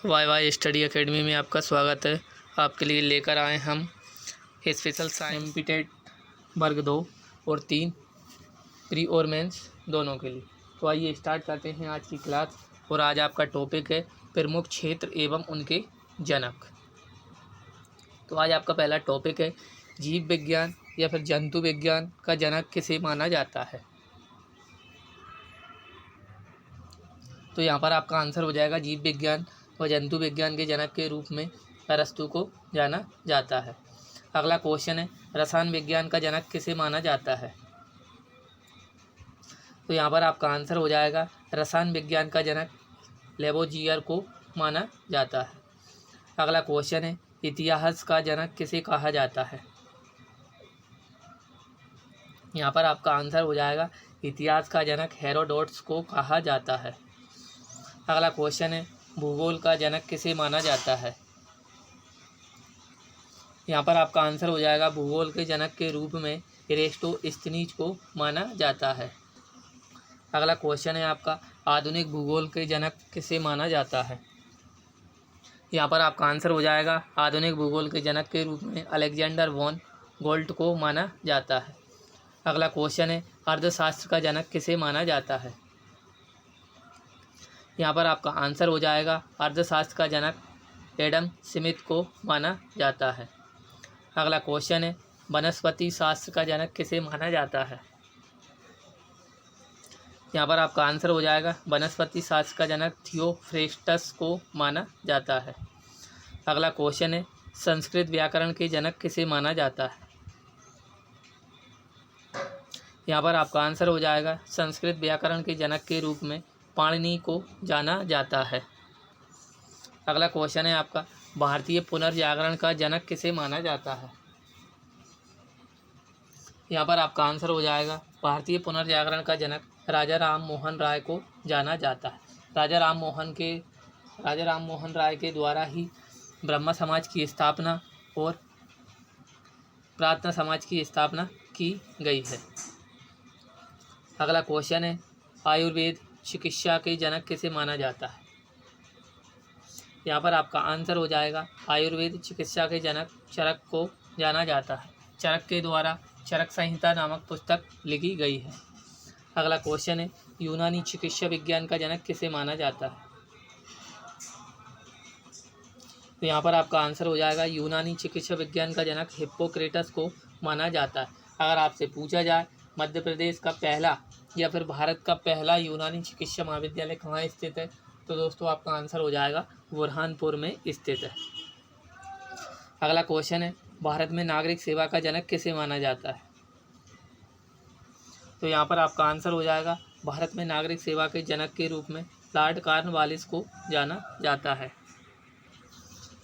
Y Y study academy में आपका स्वागत है। आपके लिए लेकर आए हम स्पेशल साइंस एमपीटेट वर्ग 2 और 3 प्री और मेंस दोनों के लिए। तो आइए स्टार्ट करते हैं आज की क्लास। और आज आपका टॉपिक है प्रमुख क्षेत्र एवं उनके जनक। तो आज आपका पहला टॉपिक है जीव विज्ञान या फिर जंतु विज्ञान का जनक किसे माना जाता है। तो यहाँ पर आपका आंसर हो जाएगा जीव विज्ञान और जंतु विज्ञान के जनक के रूप में अरस्तु को जाना जाता है। अगला क्वेश्चन है रसायन विज्ञान का जनक किसे माना जाता है। तो यहाँ पर आपका आंसर हो जाएगा रसायन विज्ञान का जनक लेवोजियर को माना जाता है। अगला क्वेश्चन है इतिहास का जनक किसे कहा जाता है। यहाँ पर आपका आंसर हो जाएगा इतिहास का जनक हेरोडोटस को कहा जाता है। अगला क्वेश्चन है भूगोल का जनक किसे माना जाता है। यहाँ पर आपका आंसर हो जाएगा भूगोल के जनक के रूप में एरिस्टोस्थनीज को माना जाता है। अगला क्वेश्चन है आपका आधुनिक भूगोल के जनक किसे माना जाता है। यहाँ पर आपका आंसर हो जाएगा आधुनिक भूगोल के जनक के रूप में अलेक्जेंडर वॉन गोल्ट को माना जाता है। अगला क्वेश्चन है अर्थशास्त्र का जनक किसे माना जाता है। यहाँ पर आपका आंसर हो जाएगा अर्थशास्त्र का जनक एडम स्मिथ को माना जाता है। अगला क्वेश्चन है वनस्पति शास्त्र का जनक किसे माना जाता है। यहाँ पर आपका आंसर हो जाएगा वनस्पति शास्त्र का जनक थियोफ्रेस्टस को माना जाता है। अगला क्वेश्चन है संस्कृत व्याकरण के जनक किसे माना जाता है। यहाँ पर आपका आंसर हो जाएगा संस्कृत व्याकरण के जनक के रूप में पाणिनि को जाना जाता है। अगला क्वेश्चन है आपका भारतीय पुनर्जागरण का जनक किसे माना जाता है। यहाँ पर आपका आंसर हो जाएगा भारतीय पुनर्जागरण का जनक राजा राम मोहन राय को जाना जाता है। राजा राम मोहन राय के द्वारा ही ब्रह्म समाज की स्थापना और प्रार्थना समाज की स्थापना की गई है। अगला क्वेश्चन है आयुर्वेद चिकित्सा के जनक किसे माना जाता है। यहाँ पर आपका आंसर हो जाएगा आयुर्वेद चिकित्सा के जनक चरक को जाना जाता है। चरक के द्वारा चरक संहिता नामक पुस्तक लिखी गई है। अगला क्वेश्चन है यूनानी चिकित्सा विज्ञान का जनक किसे माना जाता है। तो यहाँ पर आपका आंसर हो जाएगा यूनानी चिकित्सा विज्ञान का जनक हिप्पोक्रेटस को माना जाता है। अगर आपसे पूछा जाए मध्य प्रदेश का पहला या फिर भारत का पहला यूनानी चिकित्सा महाविद्यालय कहाँ स्थित है, तो दोस्तों आपका आंसर हो जाएगा बुरहानपुर में स्थित है। अगला क्वेश्चन है भारत में नागरिक सेवा का जनक किसे माना जाता है। तो यहाँ पर आपका आंसर हो जाएगा भारत में नागरिक सेवा के जनक के रूप में लॉर्ड कॉर्नवालिस को जाना जाता है।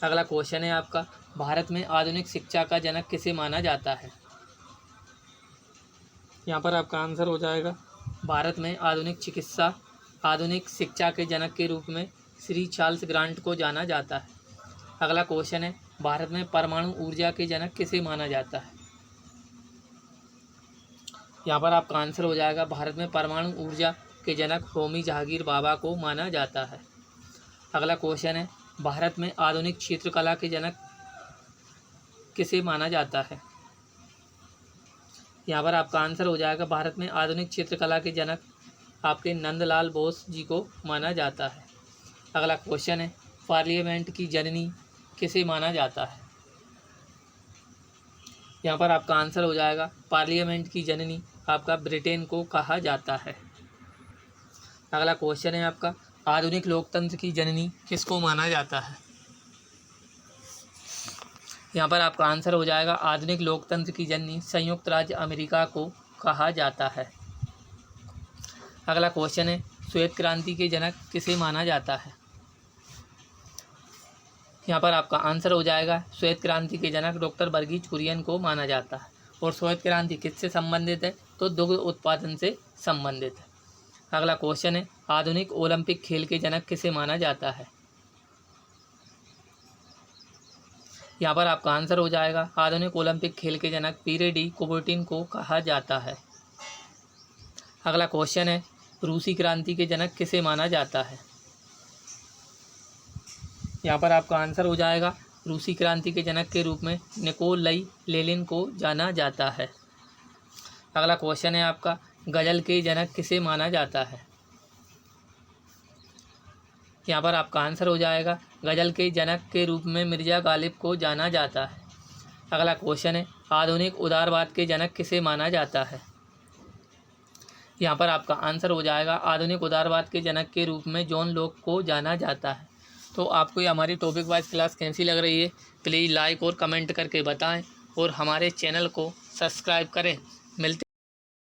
अगला क्वेश्चन है आपका भारत में आधुनिक शिक्षा का जनक किसे माना जाता है। यहाँ पर आपका आंसर हो जाएगा भारत में आधुनिक शिक्षा के जनक के रूप में श्री चार्ल्स ग्रांट को जाना जाता है। अगला क्वेश्चन है भारत में परमाणु ऊर्जा के जनक किसे माना जाता है। यहाँ पर आपका आंसर हो जाएगा भारत में परमाणु ऊर्जा के जनक होमी जहांगीर बाबा को माना जाता है। अगला क्वेश्चन है भारत में आधुनिक चित्रकला के जनक किसे माना जाता है। यहाँ पर आपका आंसर हो जाएगा भारत में आधुनिक चित्रकला के जनक आपके नंदलाल बोस जी को माना जाता है। अगला क्वेश्चन है पार्लियामेंट की जननी किसे माना जाता है। यहाँ पर आपका आंसर हो जाएगा पार्लियामेंट की जननी आपका ब्रिटेन को कहा जाता है। अगला क्वेश्चन है आपका आधुनिक लोकतंत्र की जननी किसको माना जाता है। यहाँ पर आपका आंसर हो जाएगा आधुनिक लोकतंत्र की जननी संयुक्त राज्य अमेरिका को कहा जाता है। अगला क्वेश्चन है श्वेत क्रांति के जनक किसे माना जाता है। यहाँ पर आपका आंसर हो जाएगा श्वेत क्रांति के जनक डॉक्टर वर्गीज कुरियन को माना जाता है। और श्वेत क्रांति किससे संबंधित है, तो दुग्ध उत्पादन से संबंधित है। अगला क्वेश्चन है आधुनिक ओलंपिक खेल के जनक किसे माना जाता है। यहाँ पर आपका आंसर हो जाएगा आधुनिक ओलंपिक खेल के जनक पीरे डी कुबर्टिन को कहा जाता है। अगला क्वेश्चन है रूसी क्रांति के जनक किसे माना जाता है। यहाँ पर आपका आंसर हो जाएगा रूसी क्रांति के जनक के रूप में निकोलाई लेनिन को जाना जाता है। अगला क्वेश्चन है आपका, गज़ल के जनक किसे माना जाता है? यहाँ पर आपका आंसर हो जाएगा गज़ल के जनक के रूप में मिर्ज़ा गालिब को जाना जाता है। अगला क्वेश्चन है, आधुनिक उदारवाद के जनक किसे माना जाता है? यहाँ पर आपका आंसर हो जाएगा आधुनिक उदारवाद के जनक के रूप में जॉन लॉक को जाना जाता है। तो आपको ये हमारी टॉपिक वाइज क्लास कैसी लग रही है, प्लीज़ लाइक और कमेंट करके बताएं और हमारे चैनल को सब्सक्राइब करें। मिलते